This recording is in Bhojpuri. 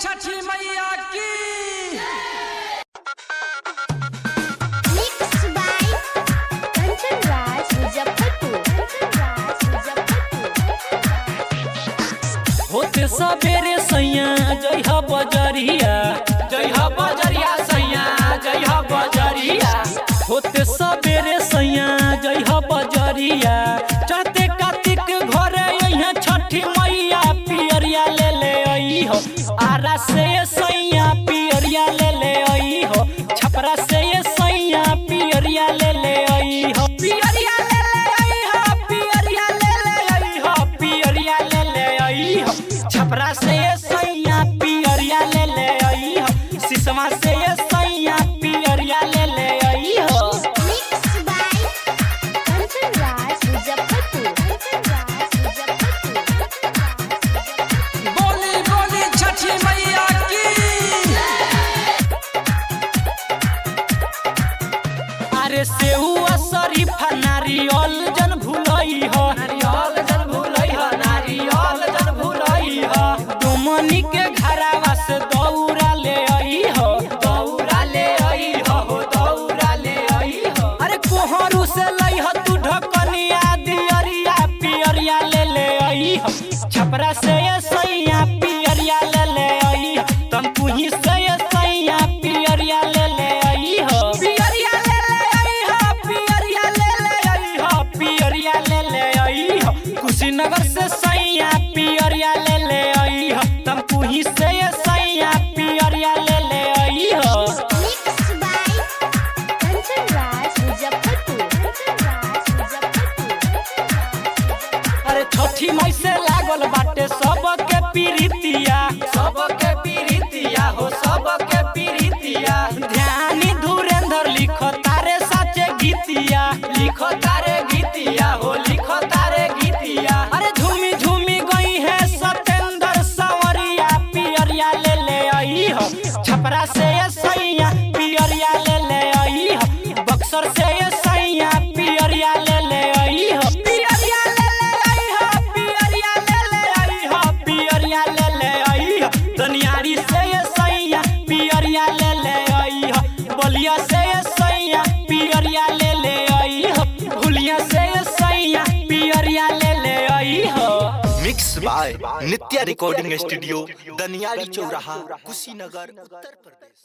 छठी मैया की। होते सबेरे सैया जय हा बजरिया, जय हा बजरिया सैया, जय हा बजरिया। होते सबेरे सैया जय हा बजरिया, चढ़ते कार्तिक घरे यहाँ छठी मैया पियरिया ले ले आई हो। आरा से सैया पियरिया ले ले आई हो, छपरा से सैया पियरिया ले ले आई हो। पियरिया ले ले आई हो, पियरिया ले ले आई हो, पियरिया ले ले आई हो। छपरा से सैया पियरिया ले ले आई हो, सिसवा से सैया पियरिया ले ले आई हो। बोली बोली छठी मैया की। अरे सेहुआ शरीफा नारियल जन भूलई हो, नारियल जन भूलई हो, नारियल जन भूलई हो। दुमनी के घरावा से दौरा ले आई हो, दौरा ले आई हो, दौरा ले आई हो। अरे कोहरू से लई हो तू ढकनिया दियरिया पियरिया ले ले आई हो। छपरा से सैया पियरिया ले ले आई हो, तमकुही से सैया पियरिया ले ले आई हो। पियरिया ले ले आई हो, पियरिया ले ले आई हो, पियरिया ले ले आई हो। कुशीनगर से सैया पियरिया ले ले आई हो, तमकुही से सैया पियरिया ले ले आई हो। अरे छठी माई से लागल बाटे सबके पीरितिया, सबके पीरितिया हो, सबके पीरितिया। ध्यानी धुरेंद्र लिखो तारे साचे गीतिया, लिखो तारे गीतिया हो, लिखो तारे गीतिया। अरे झूमी झूमी गई है सतेंद्र संवरिया पियरिया ले ले आई हो। छपरा से सैया पियरिया ले ले आई हो, बक्सर से सैया पियरिया ले ले आई हो। पियरिया ले ले आई हो, पियरिया ले ले आई हो, पियरिया ले ले आई हो। दनियारी से सैया पियरिया ले ले आई हो, बलिया से सैया पियरिया ले ले आई हो, भुलिया से सैया पियरिया ले ले आई हो। Mix by Nitya recording studio, Daniyari चौराहा, कुशीनगर, उत्तर प्रदेश।